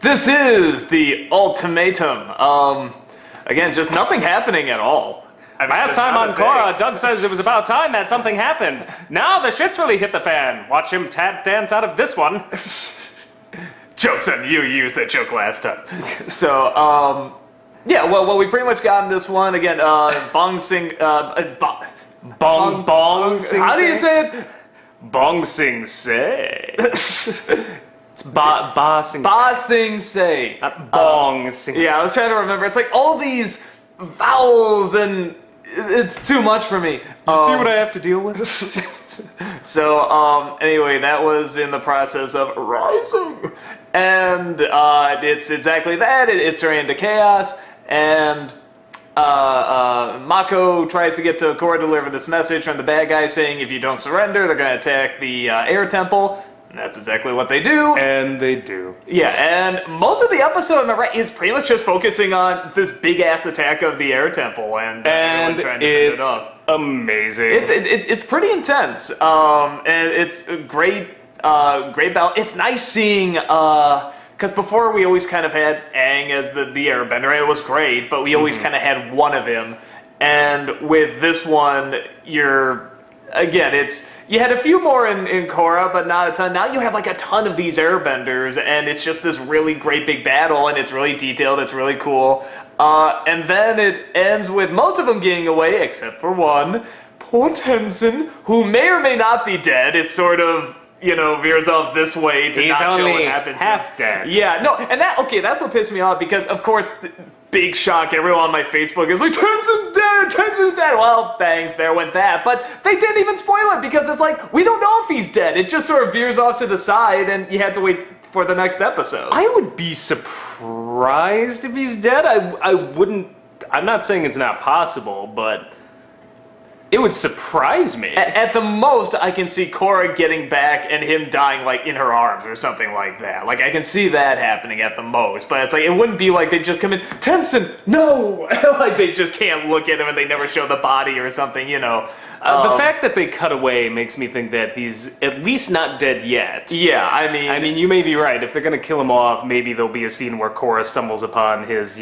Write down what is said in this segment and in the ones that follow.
This is the Ultimatum. Again, just nothing happening at all. Last time on Korra, Doug says it was about time that something happened. Now the shit's really hit the fan. Watch him tap dance out of this one. Joke's on you, you used that joke last time. So, yeah, well, we pretty much got in this one. Again, Bong Sing, Bong Sing. How do you say it? Bong Sing Say. It's Ba Sing Say. Ba Sing Say. Bong Sing Say. Yeah, I was trying to remember. It's like all these vowels and it's too much for me. You see what I have to deal with? So, anyway, that was in the process of rising. And it's exactly that. It's turning into chaos. And Mako tries to get to Korra to deliver this message from the bad guys saying if you don't surrender, they're going to attack the air temple. And that's exactly what they do. And they do. Yeah, and most of the episode, am I right, is pretty much just focusing on this big-ass attack of the air temple and trying to finish it off. Amazing. It's pretty intense, and it's a great battle. It's nice seeing, because before we always kind of had Aang as the airbender, right? It was great, but we always kind of had one of him. And with this one, you had a few more in Korra, but not a ton. Now you have like a ton of these airbenders, and it's just this really great big battle, and it's really detailed, it's really cool. And then it ends with most of them getting away, except for one. Poor Tenzin, who may or may not be dead, is sort of, veers off this way to not show what happens. He's only half dead. Yeah, no, and that's what pissed me off, because, of course, big shock, everyone on my Facebook is like, Tenzin's dead! Well, thanks, there went that. But they didn't even spoil it, because it's like, we don't know if he's dead. It just sort of veers off to the side, and you had to wait for the next episode. I would be surprised if he's dead. I'm not saying it's not possible, but it would surprise me. At the most, I can see Korra getting back and him dying, like, in her arms or something like that. Like, I can see that happening at the most. But it's like, it wouldn't be like they just come in, Tenzin, no! Like, they just can't look at him and they never show the body or something, The fact that they cut away makes me think that he's at least not dead yet. Yeah, I mean, you may be right. If they're gonna kill him off, maybe there'll be a scene where Korra stumbles upon his,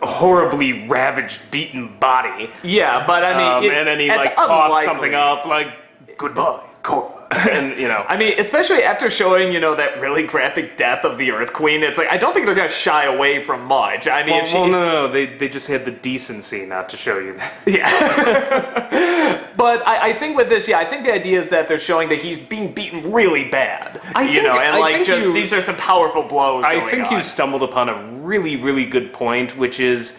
horribly ravaged, beaten body. Yeah, but I mean, and then he coughs something up, like, goodbye, Korra. And I mean, especially after showing that really graphic death of the Earth Queen, it's like I don't think they're gonna shy away from much. I mean, no, they just had the decency not to show you that. Yeah. But I think with this, I think the idea is that they're showing that he's being beaten really bad. These are some powerful blows. I think you stumbled upon a really, really good point, which is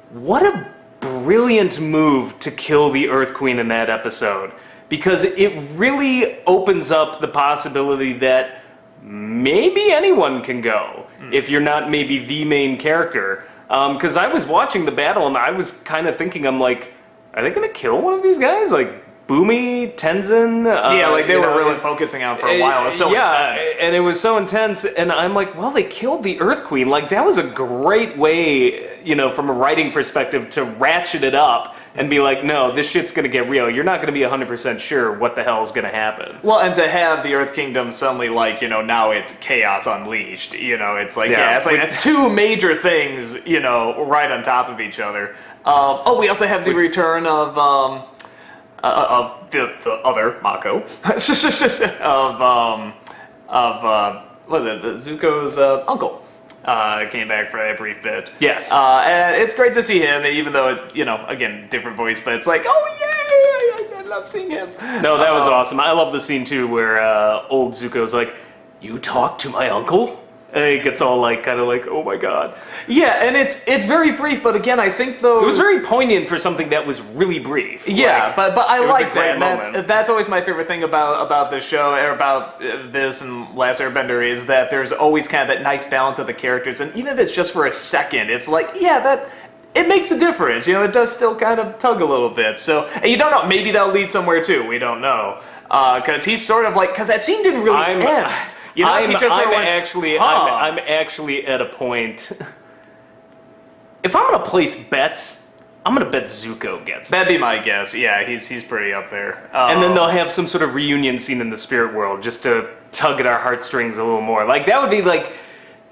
what a brilliant move to kill the Earth Queen in that episode. Because it really opens up the possibility that maybe anyone can go if you're not maybe the main character. Because I was watching the battle and I was kind of thinking, I'm like, are they going to kill one of these guys? Like Boomy, Tenzin? They were really focusing on for a while. It was so intense. And it was so intense. And I'm like, well, they killed the Earth Queen. Like, that was a great way, from a writing perspective to ratchet it up and be like, no, this shit's going to get real. You're not going to be 100% sure what the hell is going to happen. Well, and to have the Earth Kingdom suddenly, now it's chaos unleashed. It's like, that's two major things, right on top of each other. We also have the return of the other Mako. What was it? Zuko's uncle. Came back for that brief bit. Yes. And it's great to see him, even though it's, again, different voice, but it's like, oh, yay! I love seeing him. No, that was awesome. I love the scene, too, where old Zuko's like, you talk to my uncle? And he gets all, kind of like, oh, my God. Yeah, and it's very brief, but again, I think those... It was very poignant for something that was really brief. Yeah, but I like that. That's always my favorite thing about this show, or about this and Last Airbender, is that there's always kind of that nice balance of the characters, and even if it's just for a second, it's like, it makes a difference. It does still kind of tug a little bit. So, and you don't know, maybe that'll lead somewhere, too. We don't know. Because he's sort of like... Because that scene didn't really end. I'm actually at a point. If I'm gonna place bets, I'm gonna bet Zuko gets it. That'd be my guess. Yeah, he's pretty up there. And then they'll have some sort of reunion scene in the spirit world just to tug at our heartstrings a little more. Like, that would be like,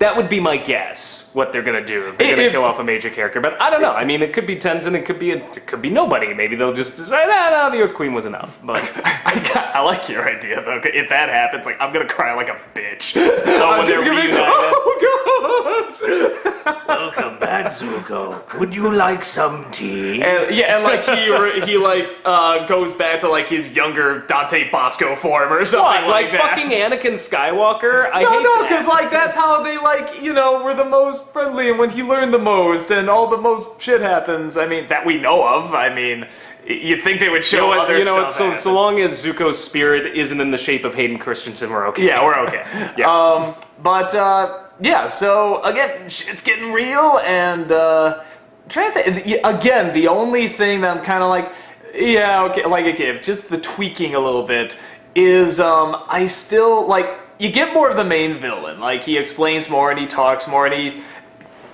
That would be my guess, what they're going to do, if they're going to kill off a major character. But I don't know. I mean, it could be Tenzin, it could be nobody. Maybe they'll just decide, no, the Earth Queen was enough. But I like your idea, though. If that happens, like, I'm going to cry like a bitch. When they're reunited. Oh, God! Welcome back, Zuko. Would you like some tea? And like, he goes back to, like, his younger Dante Bosco form or something like that. Fucking Anakin Skywalker? Because, like, that's how they, like, you know, were the most friendly and when he learned the most and all the most shit happens, I mean, that we know of. I mean, you'd think they would show other stuff. So long as Zuko's spirit isn't in the shape of Hayden Christensen, we're okay. Yeah, we're okay. Yeah. Yeah, so, again, shit's getting real, and, trying to think, again, the only thing that I'm kind of like, yeah, okay, like, again, just the tweaking a little bit is, I still, like, you get more of the main villain. Like, he explains more and he talks more and he...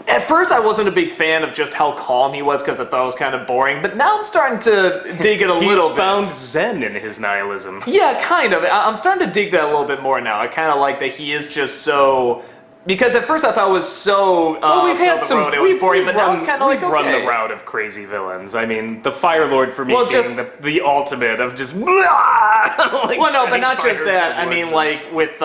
At first, I wasn't a big fan of just how calm he was because I thought it was kind of boring, but now I'm starting to dig it a little bit. He's found zen in his nihilism. Yeah, kind of. I'm starting to dig that a little bit more now. I kind of like that he is just so... Because at first I thought it was so... well, we've had some... We've boring, but now it's kind of like, run the route of crazy villains. I mean, the Fire Lord for me being the ultimate of just... Like, well, no, but not just that. I mean, like, with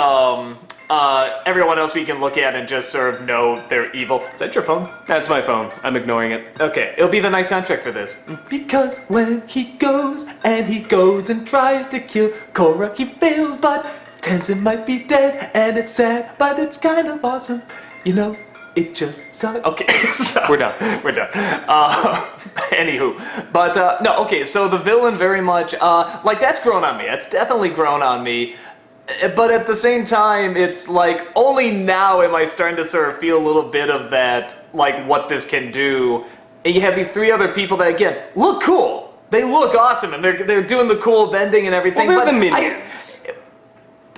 everyone else we can look at and just sort of know they're evil. Is that your phone? That's my phone. I'm ignoring it. Okay, it'll be the nice soundtrack for this. Because when he goes and tries to kill Korra, he fails, but... Tenzin might be dead, and it's sad, but it's kind of awesome. You know, it just sucks. Okay, so, we're done. Anywho, but no, okay, so the villain very much, like, that's grown on me. That's definitely grown on me. But at the same time, it's like, only now am I starting to sort of feel a little bit of that, like, what this can do. And you have these three other people that, again, look cool. They look awesome, and they're doing the cool bending and everything. Well, they're the minions.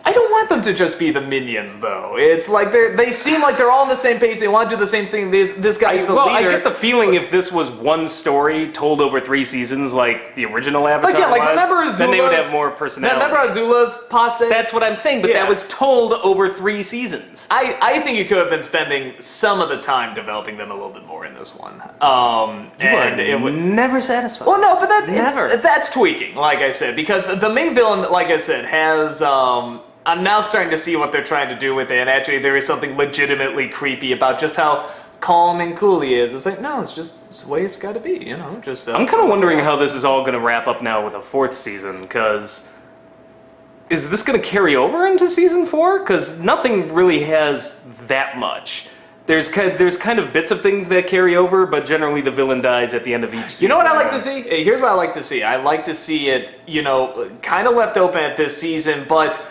I don't want them to just be the minions, though. It's like they seem like they're all on the same page. They want to do the same thing. This guy's the leader. Well, I get the feeling if this was one story told over 3 seasons, like the original Avatar was, then they would have more personality. Remember Azula's posse? That's what I'm saying, but that was told over 3 seasons. I think you could have been spending some of the time developing them a little bit more in this one. It would never satisfy. Well, no, but that's tweaking, like I said, because the main villain, like I said, has... I'm now starting to see what they're trying to do with it, and actually there is something legitimately creepy about just how calm and cool he is. It's like, no, it's the way it's got to be, you know? Just. I'm kind of wondering how this is all going to wrap up now with a 4th season, because is this going to carry over into season 4? Because nothing really has that much. There's kind of bits of things that carry over, but generally the villain dies at the end of each season. You know what I like to see? Here's what I like to see. I like to see it, you know, kind of left open at this season, but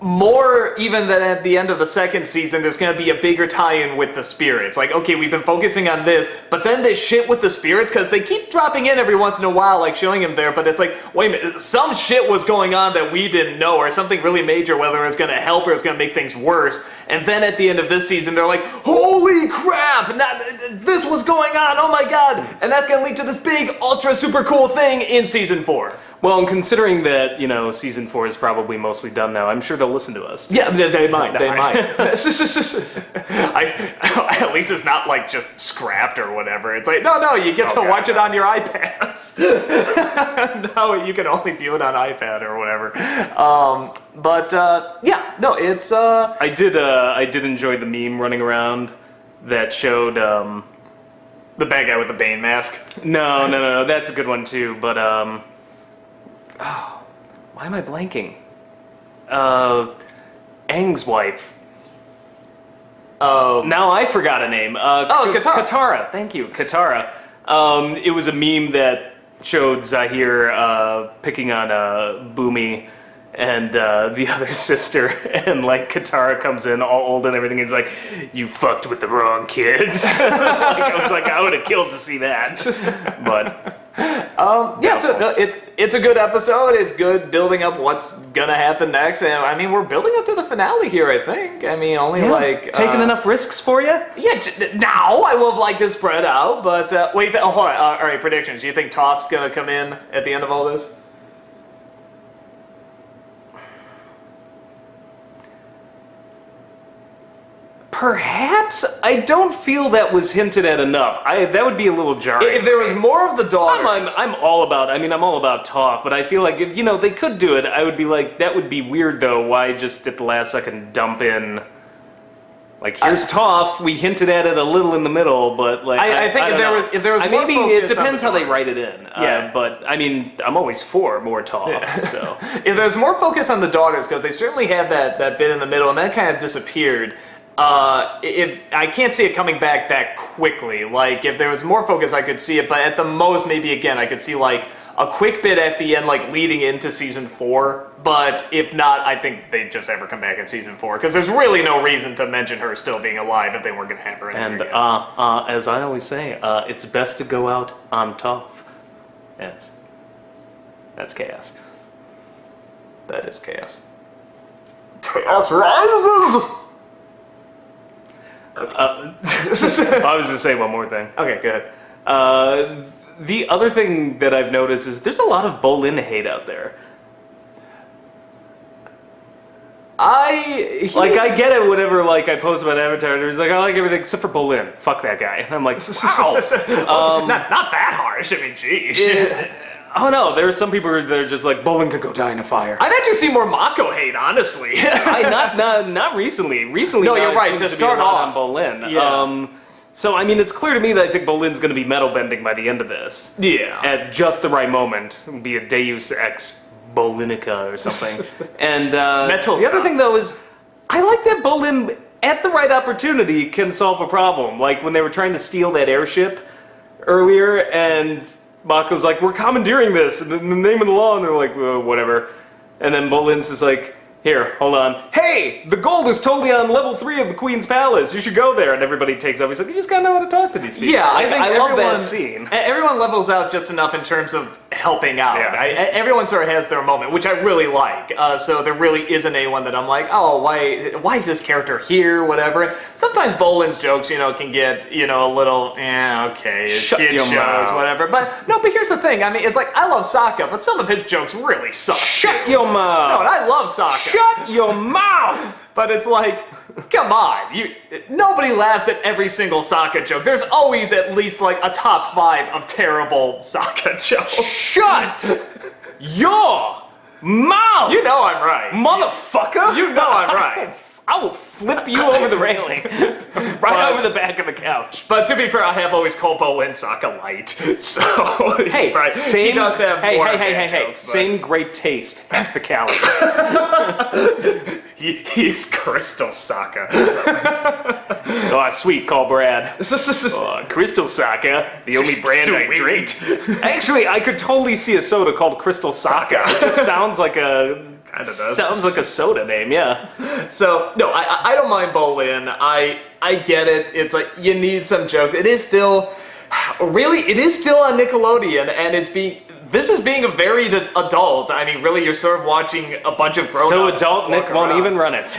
more even than at the end of the 2nd season, there's going to be a bigger tie-in with the spirits. Like, okay, we've been focusing on this, but then this shit with the spirits, because they keep dropping in every once in a while, like showing him there, but it's like, wait a minute, some shit was going on that we didn't know, or something really major, whether it's going to help or it's going to make things worse. And then at the end of this season, they're like, holy crap, this was going on, oh my god. And that's going to lead to this big, ultra, super cool thing in season 4. Well, and considering that, you know, season 4 is probably mostly done now, I'm sure they'll listen to us. Yeah, they might. At least it's not like just scrapped or whatever. It's like, no, you get to watch it on your iPads. No, you can only view it on iPad or whatever. Yeah, no, it's... I did enjoy the meme running around that showed... the bad guy with the Bane mask? No, that's a good one too, but... Oh, why am I blanking? Aang's wife. Oh. Now I forgot a name. Katara. Katara, thank you, Katara. It was a meme that showed Zahir picking on Boomy and the other sister, and like Katara comes in all old and everything, and he's like, you fucked with the wrong kids. I was like, I would have killed to see that. But... yeah, so no, it's a good episode. It's good building up what's gonna happen next, and I mean we're building up to the finale here. I think. I mean taking enough risks for you. Yeah, now I would have liked to spread out, but wait. Hold on. All right, predictions. Do you think Toph's gonna come in at the end of all this? Perhaps I don't feel that was hinted at enough. That would be a little jarring. If there was more of the daughters, I'm all about. I mean, I'm all about Toph, but I feel like if, they could do it. I would be like, that would be weird though. Why just at the last second dump in? Like, here's Toph. We hinted at it a little in the middle, but like I think if there was more maybe focus it depends on how they write it in. Yeah. But I mean, I'm always for more Toph. Yeah. So if there's more focus on the daughters, because they certainly had that bit in the middle, and that kind of disappeared. I can't see it coming back that quickly. Like, if there was more focus, I could see it, but at the most, maybe again, I could see like a quick bit at the end, like leading into season 4. But if not, I think they'd just ever come back in season 4, because there's really no reason to mention her still being alive if they weren't going to have her in and there again. as I always say, it's best to go out on Toph. Yes, that's chaos. That is chaos. Chaos rises. I was going to say one more thing. Okay, go ahead. The other thing that I've noticed is there's a lot of Bolin hate out there. I get it whenever I post about Avatar and it's like, I like everything except for Bolin. Fuck that guy. And I'm like, wow. Not that harsh. I mean, geez. Oh no, there are some people that are just like, Bolin could go die in a fire. I'd actually see more Mako hate, honestly. Not recently. Recently, no, you're right. To start off on Bolin. Yeah. So I mean, it's clear to me that I think Bolin's going to be metal bending by the end of this. Yeah. At just the right moment, it'll be a Deus Ex Bolinica or something. And the other thing though is, I like that Bolin at the right opportunity can solve a problem. Like when they were trying to steal that airship earlier, and Mako's like, we're commandeering this in the name of the law, and they're like, well, whatever. And then Bolin's just like, here, hold on. Hey, the gold is totally on level 3 of the Queen's Palace. You should go there. And everybody takes off. He's like, you just gotta know how to talk to these people. Yeah, I love that scene. Everyone levels out just enough in terms of helping out. Yeah. Everyone sort of has their moment, which I really like. So there really isn't anyone that I'm like, oh, why is this character here, whatever. Sometimes Bolin's jokes, can get, a little, okay, Shut kid your shows, mouth. whatever. But here's the thing. I mean, it's like, I love Sokka, but some of his jokes really suck. Shut your mouth. No, and I love Sokka. Shut your mouth! But it's like, come on, nobody laughs at every single Sokka joke. There's always at least like a top 5 of terrible Sokka jokes. Shut your mouth! You know I'm right. Motherfucker! You know I'm right. I will flip you over the railing. Right over the back of the couch. But to be fair, I have always called Bolin Sokka light. So, hey, he does have more jokes, but same great taste, half the calories. He's Crystal Sokka. Oh, sweet, call Brad. Crystal Sokka, the only brand I drink. Actually, I could totally see a soda called Crystal Sokka. It just sounds like a... Sounds like a soda name, yeah. So, no, I don't mind Bolin. I get it. It's like, you need some jokes. It is still on Nickelodeon, and this is being a very adult. I mean, really, you're sort of watching a bunch of grown-ups. So adult Nick won't even run it.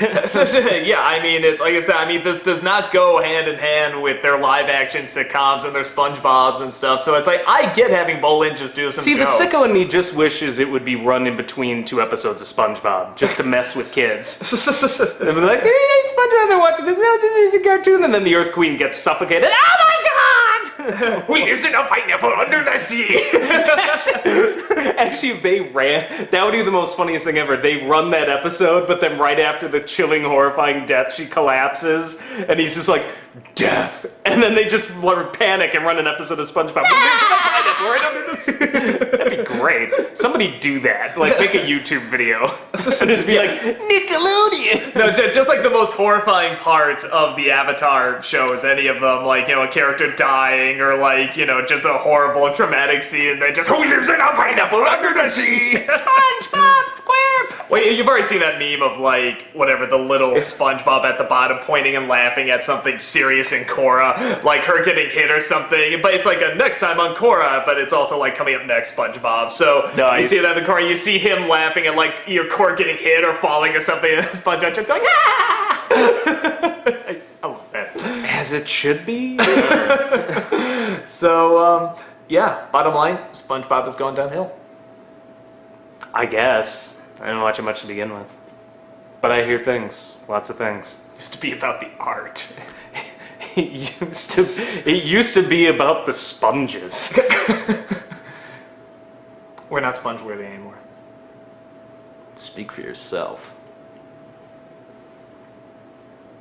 Yeah, I mean, it's like I said, this does not go hand in hand with their live-action sitcoms and their SpongeBobs and stuff. So it's like, I get having Bolin just do some jokes. The sicko in me just wishes it would be run in between 2 episodes of SpongeBob, just to mess with kids. They'd be like, hey, SpongeBob, they're watching this cartoon, and then the Earth Queen gets suffocated. Oh my God! Who lives in a pineapple under the sea? Actually, if they ran, that would be the most funniest thing ever. They run that episode, but then right after the chilling, horrifying death, she collapses, and he's just like, death. And then they just panic and run an episode of SpongeBob. Right under the sea. That'd be great. Somebody do that. Like, make a YouTube video. And just be like, Nickelodeon! No, just like the most horrifying parts of the Avatar shows, any of them, like, a character dying, or like, just a horrible, traumatic scene, and they just, who lives in a pineapple under the sea? SpongeBob SquarePants! Wait, you've already seen that meme of, like, whatever, the little SpongeBob at the bottom pointing and laughing at something serious in Korra, like her getting hit or something, but it's like a next time on Korra, but it's also like coming up next SpongeBob. So nice. You see that in the Korra, you see him laughing at like your Korra getting hit or falling or something, and SpongeBob just going, ah! I love that. As it should be. So, yeah, bottom line, SpongeBob has gone downhill. I guess. I didn't watch it much to begin with. But I hear things. Lots of things. Used to be about the art. It used to be about the sponges. We're not sponge worthy anymore. Speak for yourself.